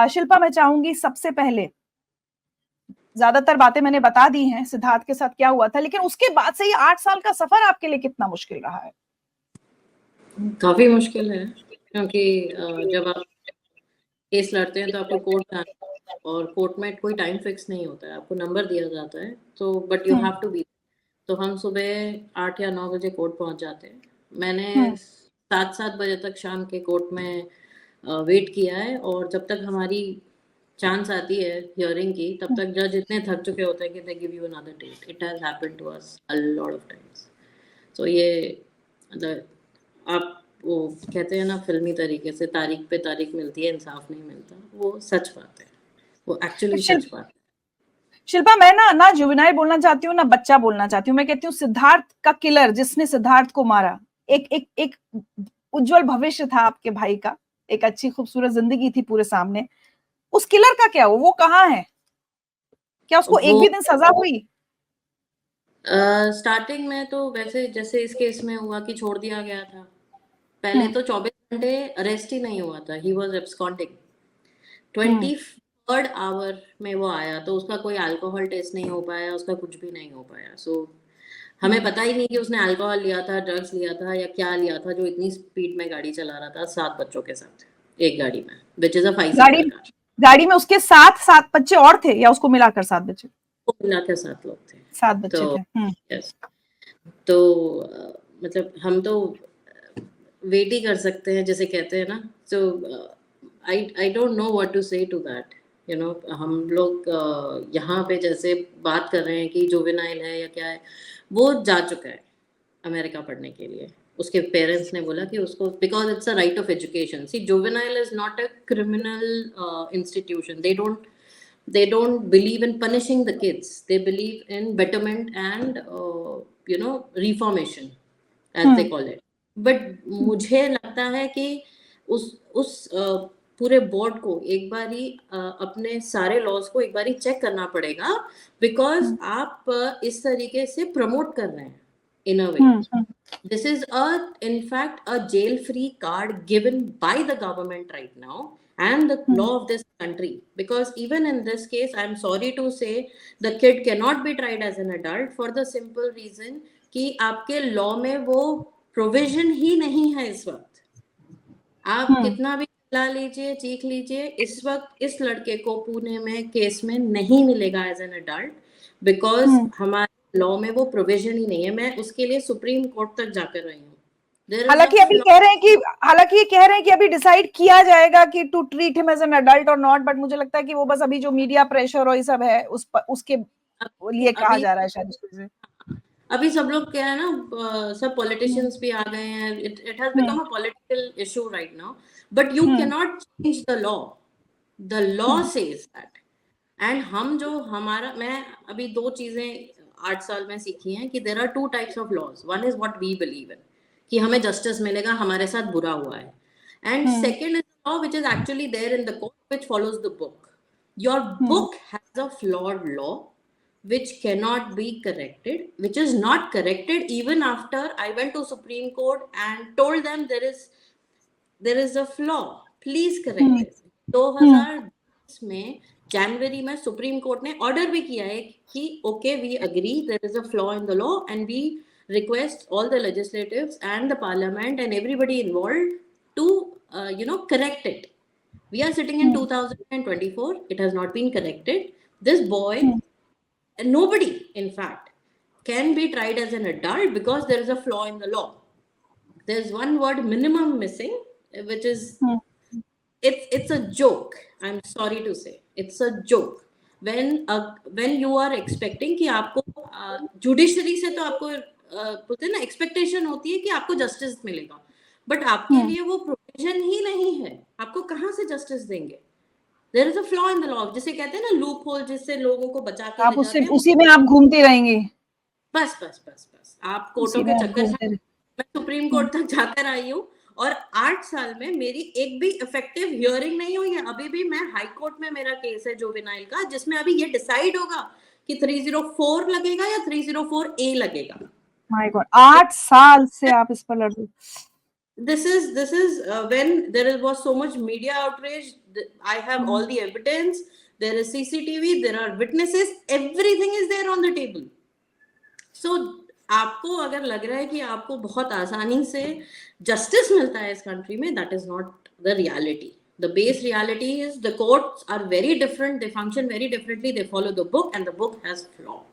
शिल्पा, मैं चाहूंगी सबसे पहले, ज्यादातर बातें मैंने बता दी हैं सिद्धार्थ के साथ क्या हुआ था, लेकिन उसके बाद से ये 8 साल का सफर आपके लिए कितना मुश्किल रहा है? काफी मुश्किल है, क्योंकि जब आप केस लड़ते हैं तो आपको कोर्ट जाना है, और कोर्ट में कोई टाइम फिक्स नहीं होता है, आपको नंबर दिया जाता है, तो but you have to be. तो हम सुबह 8 या 9 बजे कोर्ट पहुंच जाते हैं। मैंने 7 बजे तक शाम के कोर्ट में वेट किया है, और जब तक हमारी चांस आती है हियरिंग की, तब तक जज इतने थक चुके होते हैं कि they give you another date. It has happened to us a lot of times. So ये आप वो कहते हैं ना, फिल्मी तरीके से तारीख पे तारीख मिलती है, इंसाफ नहीं मिलता, वो सच बात है, वो एक्चुअली सच बात है। शिल्पा, मैं ना जुवेनाइल बोलना चाहती हूँ ना बच्चा बोलना चाहती हूँ। मैं कहती हूँ सिद्धार्थ का किलर, जिसने सिद्धार्थ को मारा, एक उज्जवल भविष्य था आपके भाई का, एक अच्छी खूबसूरत जिंदगी थी पूरे सामने। उस किलर का क्या हुआ? वो कहाँ है? क्या उसको एक भी दिन सजा हुई? स्टार्टिंग में तो वैसे जैसे इस केस में हुआ कि छोड़ दिया गया था। पहले तो 24 घंटे अरेस्ट ही नहीं हुआ था, he was absconding. 23rd our में वो आया, तो उसका कोई अल्कोहल टेस्ट नहीं हो पाया, उसका कुछ भी नहीं हो पाया। सो हमें पता ही नहीं कि उसने अल्कोहल लिया था, ड्रग्स लिया था या क्या लिया था, जो इतनी स्पीड में गाड़ी चला रहा था 7 बच्चों के साथ एक गाड़ी में, विच इज अ 5-सीटर कार। गाड़ी में उसके सात बच्चे और थे, या उसको मिलाकर 7 बच्चे? मिलाकर 7 लोग थे। 7 बच्चे तो थे। यस, तो मतलब हम तो वेट ही कर सकते हैं, जैसे कहते हैं ना। So I don't know what to say to that, you know. हम लोग यहाँ पे जैसे बात कर रहे हैं कि जुवेनाइल है या क्या है, वो जा चुका है अमेरिका पढ़ने के लिए। उसके पेरेंट्स ने बोला कि उसको, because it's a right of education. See, juvenile is not a criminal institution. they don't believe in punishing the kids, they believe in betterment and reformation, as they call it. But मुझे लगता है कि उस पूरे board को एक बारी अपने सारे लॉज को एक बारी चेक करना पड़ेगा, बिकॉज आप इस तरीके से प्रमोट कर रहे हैं in a way. This is in fact a jail free card given by the government right now and the law of this country, because even in this case, I'm sorry to say, the kid cannot be tried as an adult for the simple reason कि आपके law में वो provision ही नहीं है इस वक्त। आप कितना भी चिल्ला लीजिए, चीख लीजिए, इस वक्त इस लड़के को पुणे में केस में नहीं मिलेगा एज एन अडल्ट, बिकॉज हमारे लॉ में वो प्रोविजन ही नहीं है। मैं उसके लिए सुप्रीम कोर्ट तक जाकर रही हूँ। हालांकि ये कह रहे हैं कि अभी डिसाइड किया जाएगा कि to treat him as an adult और नॉट, बट मुझे लगता है कि वो बस अभी जो मीडिया प्रेशर और ये सब है उसके लिए कहा जा रहा है शायद। अभी सब लोग क्या है ना, सब पॉलिटिशियंस भी आ गए हैं, it has become a political issue right now, but you can not change the law says that. And हम जो हमारा, मैं अभी 2 चीजें 8 साल में सीखी हैं कि there are 2 types of laws. One is what we believe in, कि हमें जस्टिस मिलेगा, हमारे साथ बुरा हुआ है, and second is law which is actually there in the court, which follows the book. Your book has a flawed law which cannot be corrected, which is not corrected even after I went to Supreme Court and told them there is a flaw, please correct it. 2020 में जनवरी में supreme court ने order भी किया है कि okay, we agree there is a flaw in the law and we request all the legislatives and the parliament and everybody involved to correct it. We are sitting in 2024, it has not been corrected. This boy, nobody in fact can be tried as an adult because there is a flaw in the law. There's one word minimum missing, which is it's a joke. I'm sorry to say, it's a joke when you are expecting कि आपको judiciary से तो आपको बोलते हैं ना, expectation होती है कि आपको जस्टिस मिलेगा, बट आपके लिए वो प्रोविजन ही नहीं है, आपको कहाँ से जस्टिस देंगे? There is a flaw in the law, जिसे कहते हैं ना लूप होल, जिससे लोगों को बचा के आप उसी में आप घूमती रहेंगी। बस आप कोर्टों के चक्कर। मैं सुप्रीम कोर्ट तक जाकर आई हूँ और 8 साल में मेरी एक भी इफेक्टिव हियरिंग नहीं हुई है। अभी भी मैं हाई कोर्ट में मेरा केस है जुवेनाइल का, जिसमें अभी ये डिसाइड होगा कि 304 लगेगा या 304A लगेगा। माय गॉड, 8 साल से आप इस पर लड़ रही। this is when was so much media outrage. I have all the evidence. There is CCTV. There are witnesses. Everything is there on the table. So आपको अगर लग रहा है कि आपको बहुत आसानी से justice मिलता है इस country में, that is not the reality. The base reality is the courts are very different. They function very differently. They follow the book, and the book has flaw.